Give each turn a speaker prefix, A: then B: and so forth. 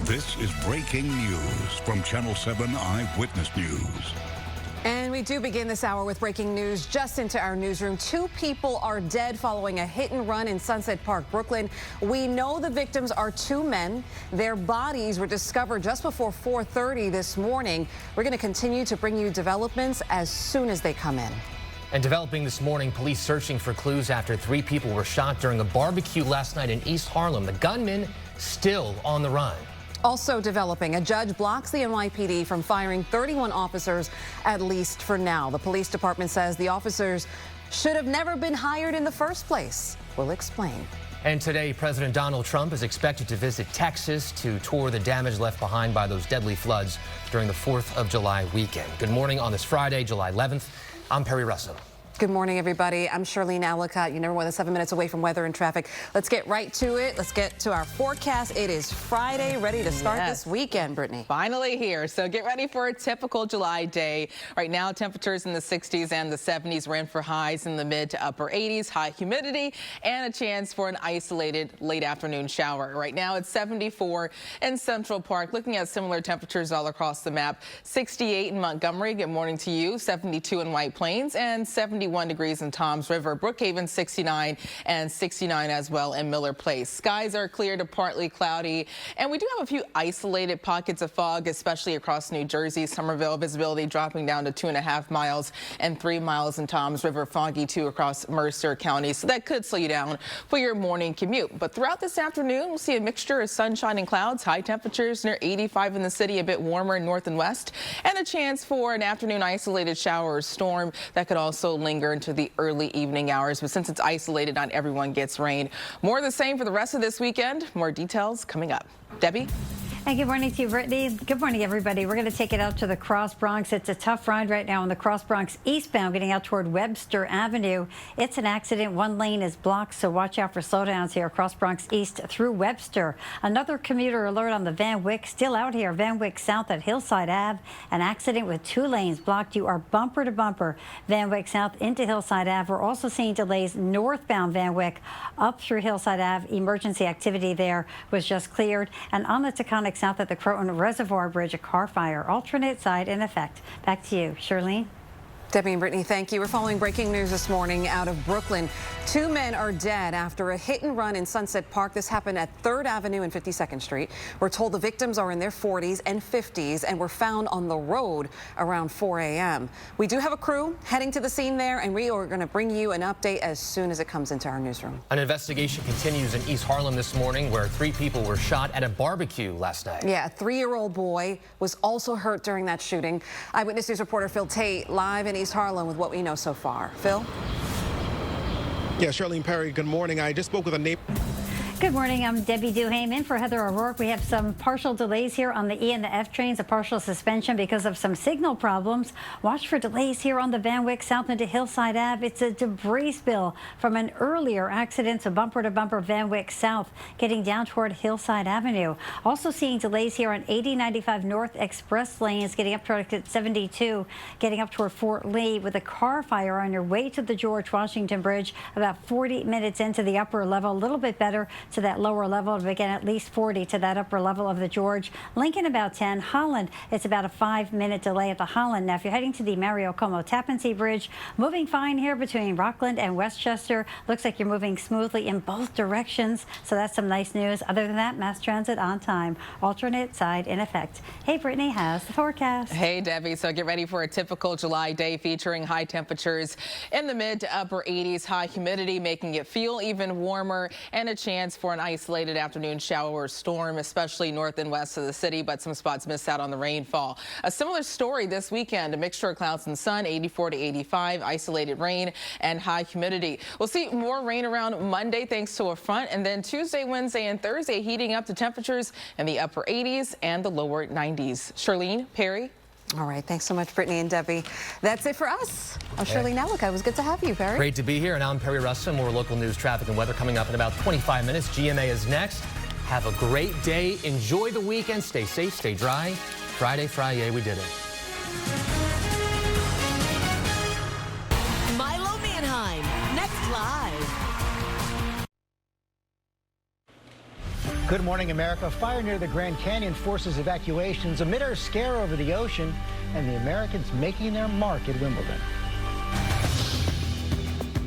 A: This is breaking news from Channel 7 Eyewitness News.
B: And we do begin this hour with breaking news just into our newsroom. 2 people are dead following a hit and run in Sunset Park, Brooklyn. We know the victims are 2 men. Their bodies were discovered just before 4:30 this morning. We're going to continue to bring you developments as soon as they come in.
C: And developing this morning, police searching for clues after 3 people were shot during a barbecue last night in East Harlem. The gunman still on the run.
B: Also developing, a judge blocks the NYPD from firing 31 officers, at least for now. The police department says the officers should have never been hired in the first place. We'll explain.
C: And today, President Donald Trump is expected to visit Texas to tour the damage left behind by those deadly floods during the 4th of July weekend. Good morning on this Friday, July 11th. I'm Pedro Russom.
B: Good morning, everybody. I'm Shirleen Allicot. You never more than 7 minutes away from weather and traffic. Let's get right to it. Let's get to our forecast. It is Friday, ready to start this weekend, Brittany.
D: Finally here. So get ready for a typical July day. Right now, temperatures in the 60s and the 70s. We're in for highs in the mid to upper 80s, high humidity, and a chance for an isolated late afternoon shower. Right now, it's 74 in Central Park. Looking at similar temperatures all across the map. 68 in Montgomery. Good morning to you. 72 in White Plains and 71 degrees in Toms River. Brookhaven 69 and 69 as well in Miller Place. Skies are clear to partly cloudy, and we do have a few isolated pockets of fog, especially across New Jersey. Somerville visibility dropping down to 2.5 miles and 3 miles in Toms River. Foggy too across Mercer County, so that could slow you down for your morning commute. But throughout this afternoon, we'll see a mixture of sunshine and clouds. High temperatures near 85 in the city, a bit warmer in north and west, and a chance for an afternoon isolated shower or storm that could also linger into the early evening hours. But since it's isolated, not everyone gets rain. More of the same for the rest of this weekend. More details coming up. Debbie?
E: Hey, good morning to you, Brittany. Good morning, everybody. We're going to take it out to the Cross Bronx. It's a tough ride right now on the Cross Bronx eastbound, getting out toward Webster Avenue. It's an accident. 1 lane is blocked, so watch out for slowdowns here. Cross Bronx east through Webster. Another commuter alert on the Van Wyck. Still out here. Van Wyck south at Hillside Ave. An accident with 2 lanes blocked. You are bumper to bumper. Van Wyck south into Hillside Ave. We're also seeing delays northbound Van Wyck up through Hillside Ave. Emergency activity there was just cleared. And on the Taconic south at the Croton Reservoir Bridge, a car fire. Alternate side in effect. Back to you, Shirleen.
B: Debbie and Brittany, thank you. We're following breaking news this morning out of Brooklyn. 2 men are dead after a hit and run in Sunset Park. This happened at 3rd Avenue and 52nd Street. We're told the victims are in their 40s and 50s and were found on the road around 4 a.m. We do have a crew heading to the scene there, and we are going to bring you an update as soon as it comes into our newsroom.
C: An investigation continues in East Harlem this morning, where 3 people were shot at a barbecue last night.
B: Yeah, a 3-year-old boy was also hurt during that shooting. Eyewitness News reporter Phil Tate live in East Harlem with what we know so far. Phil?
F: Yeah, Shirleen Perry, good morning. I just spoke with a neighbor.
E: Good morning. I'm Debbie Duhame in for Heather O'Rourke. We have some partial delays here on the E and the F trains, a partial suspension because of some signal problems. Watch for delays here on the Van Wyck south into Hillside Ave. It's a debris spill from an earlier accident, so bumper to bumper Van Wyck south getting down toward Hillside Avenue. Also seeing delays here on 80-95 North Express lanes getting up toward 72, getting up toward Fort Lee with a car fire on your way to the George Washington Bridge about 40 minutes into the upper level. A little bit better to that lower level, again at least 40 to that upper level of the George. Lincoln about 10. Holland, it's about a 5-minute delay at the Holland. Now if you're heading to the Mario Como Tappan Zee Bridge, moving fine here between Rockland and Westchester. Looks like you're moving smoothly in both directions, so that's some nice news. Other than that, mass transit on time. Alternate side in effect. Hey, Brittany has the forecast.
D: Hey, Debbie. So get ready for a typical July day featuring high temperatures in the mid to upper 80s, high humidity making it feel even warmer, and a chance for an isolated afternoon shower or storm, especially north and west of the city, but some spots miss out on the rainfall. A similar story this weekend, a mixture of clouds and sun, 84 to 85, isolated rain and high humidity. We'll see more rain around Monday thanks to a front, and then Tuesday, Wednesday, and Thursday heating up to temperatures in the upper 80s and the lower 90s. Shirleen, Perry.
B: All right. Thanks so much, Brittany and Debbie. That's it for us. I'm Shirley Allicot. It was good to have you, Perry.
C: Great to be here. And I'm Perry Russom. More local news, traffic, and weather coming up in about 25 minutes. GMA is next. Have a great day. Enjoy the weekend. Stay safe. Stay dry. Friday, we did it.
G: Milo Manheim, next live. Good morning, America. Fire near the Grand Canyon forces evacuations amid our scare over the ocean and the Americans making their mark at Wimbledon.